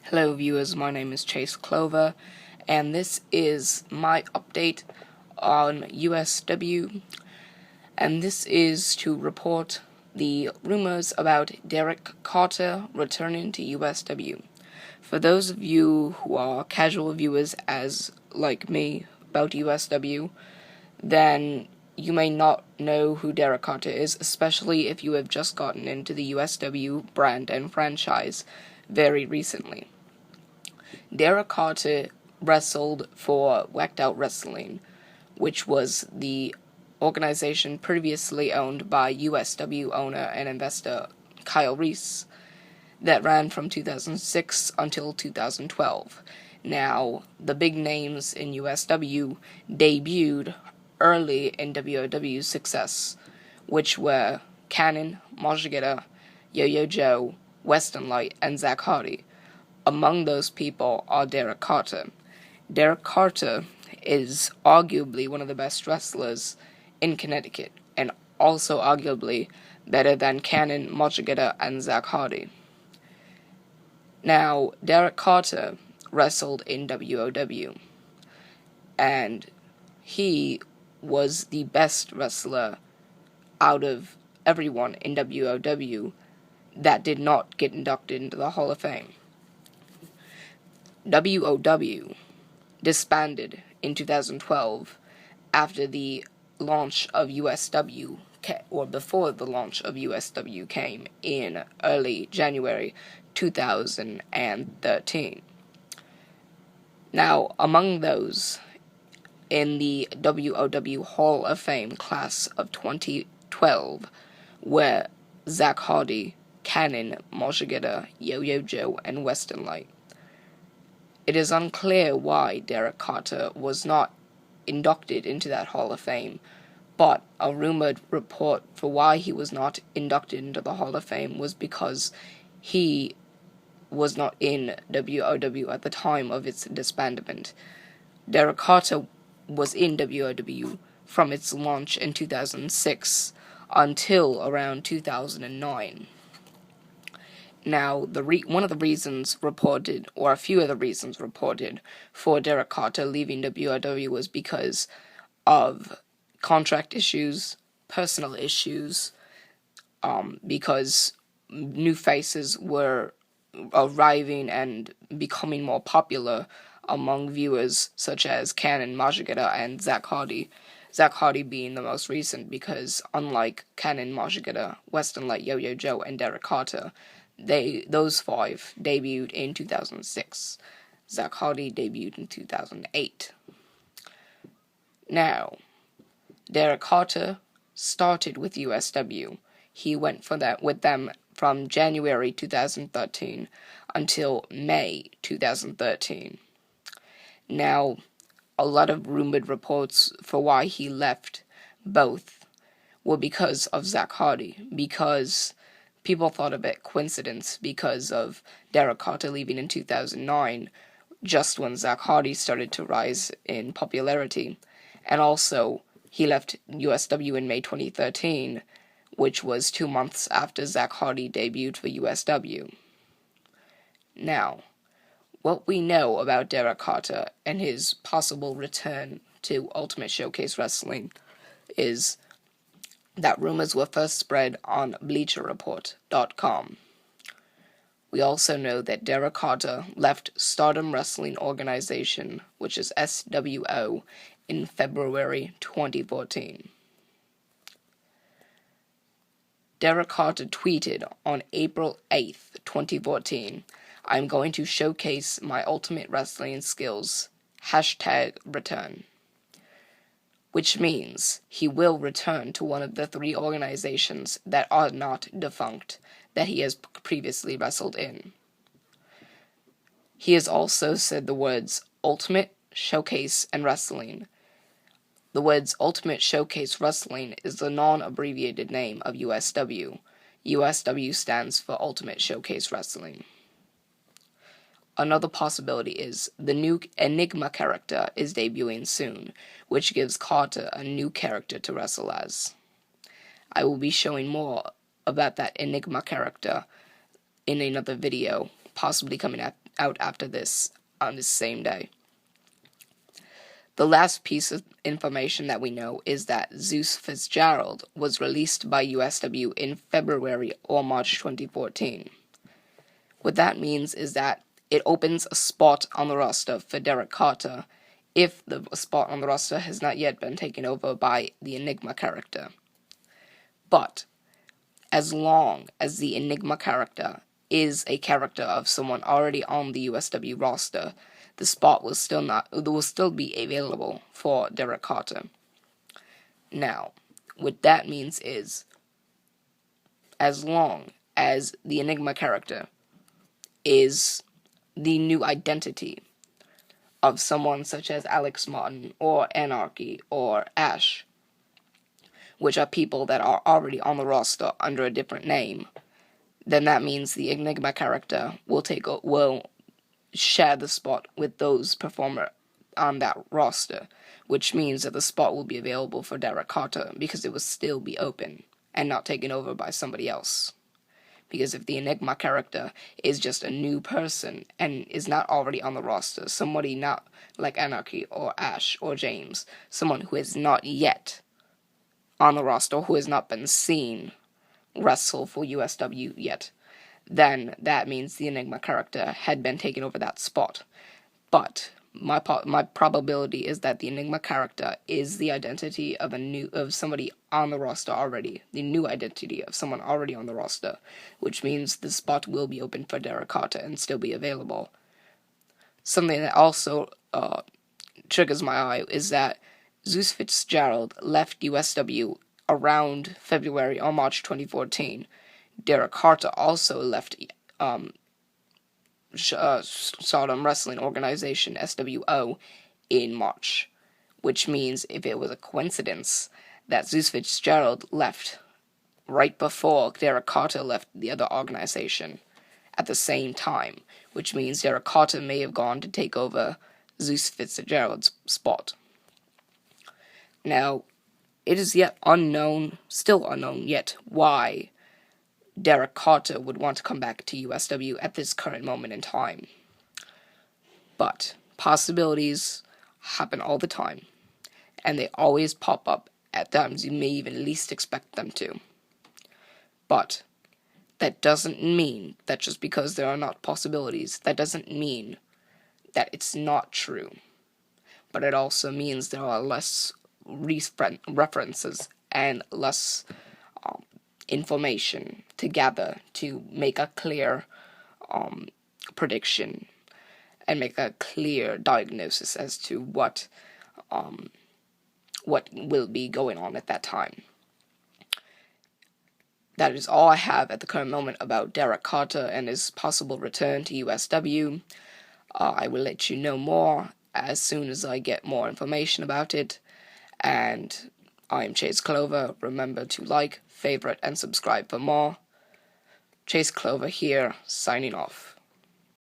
Hello viewers, my name is Chase Clover, and this is my update on USW, and this is to report the rumors about Derrick Carter returning to USW. For those of you who are casual viewers like me about USW, then you may not know who Derrick Carter is, especially if you have just gotten into the USW brand and franchise very recently. Derrick Carter wrestled for Whacked Out Wrestling, which was the organization previously owned by USW owner and investor Kyle Reese, that ran from 2006 until 2012. Now, the big names in USW debuted early in WOW's success, which were Cannon, Majigita, Yo-Yo Joe, Western Light, and Zach Hardy. Among those people are Derrick Carter. Derrick Carter is arguably one of the best wrestlers in Connecticut, and also arguably better than Cannon, Majigita, and Zach Hardy. Now, Derrick Carter wrestled in WOW, and he was the best wrestler out of everyone in WOW that did not get inducted into the Hall of Fame. WOW disbanded in 2012 after the launch of USW, or before the launch of USW came in early January 2013. Now, among those in the WOW Hall of Fame class of 2012 were Zach Hardy, Cannon, Majigita, Yo-Yo Joe, and Western Light. It is unclear why Derrick Carter was not inducted into that Hall of Fame, but a rumored report for why he was not inducted into the Hall of Fame was because he was not in WOW at the time of its disbandment. Derrick Carter was in WOW from its launch in 2006 until around 2009. Now, one of the reasons reported, or a few of the reasons reported, for Derrick Carter leaving WOW was because of contract issues, personal issues, because new faces were arriving and becoming more popular among viewers, such as Cannon, Majigita, and Zach Hardy. Zach Hardy being the most recent because, unlike Cannon, Majigita, Western Light, Yo-Yo Joe, and Derrick Carter, those five debuted in 2006. Zach Hardy debuted in 2008. Now, Derrick Carter started with USW. He went with them from January 2013 until May 2013. Now, a lot of rumored reports for why he left both were because of Zach Hardy, because people thought of it coincidence because of Derrick Carter leaving in 2009, just when Zach Hardy started to rise in popularity, and also he left USW in May 2013, which was 2 months after Zach Hardy debuted for USW. Now, what we know about Derrick Carter and his possible return to Ultimate Showcase Wrestling is that rumors were first spread on BleacherReport.com. We also know that Derrick Carter left Stardom Wrestling Organization, which is SWO, in February 2014. Derrick Carter tweeted on April 8th, 2014, "I'm going to showcase my ultimate wrestling skills, #return." Which means he will return to one of the 3 organizations that are not defunct that he has previously wrestled in. He has also said the words Ultimate, Showcase, and Wrestling. The words Ultimate Showcase Wrestling is the non-abbreviated name of USW. USW stands for Ultimate Showcase Wrestling. Another possibility is the new Enigma character is debuting soon, which gives Carter a new character to wrestle as. I will be showing more about that Enigma character in another video, possibly coming out after this on this same day. The last piece of information that we know is that Zeus Fitzgerald was released by USW in February or March 2014. What that means is that it opens a spot on the roster for Derrick Carter if the spot on the roster has not yet been taken over by the Enigma character. But as long as the Enigma character is a character of someone already on the USW roster, the spot will still be available for Derrick Carter. Now, what that means is, as long as the Enigma character is the new identity of someone such as Alex Martin or Anarchy or Ash, which are people that are already on the roster under a different name, then that means the Enigma character will share the spot with those performer on that roster, which means that the spot will be available for Derrick Carter because it will still be open and not taken over by somebody else. Because if the Enigma character is just a new person and is not already on the roster, somebody not like Anarchy or Ash or James, someone who is not yet on the roster, who has not been seen wrestle for USW yet, then that means the Enigma character had been taking over that spot. But my probability is that the Enigma character is the identity of somebody on the roster already, the new identity of someone already on the roster, which means the spot will be open for Derrick Carter and still be available. Something that also triggers my eye is that Zeus Fitzgerald left USW around February or March 2014. Derrick Carter also left Stardom Wrestling Organization, SWO, in March, which means if it was a coincidence that Zeus Fitzgerald left right before Derrick Carter left the other organization at the same time, which means Derrick Carter may have gone to take over Zeus Fitzgerald's spot. Now, it is still unknown yet, why Derrick Carter would want to come back to USW at this current moment in time. But possibilities happen all the time, and they always pop up at times you may even least expect them to. But that doesn't mean that just because there are not possibilities, that doesn't mean that it's not true. But it also means there are less references and less information to gather to make a clear prediction and make a clear diagnosis as to what will be going on at that time. That is all I have at the current moment about Derrick Carter and his possible return to USW. I will let you know more as soon as I get more information about it. And I'm Chase Clover. Remember to like, favorite, and subscribe for more. Chase Clover here, signing off.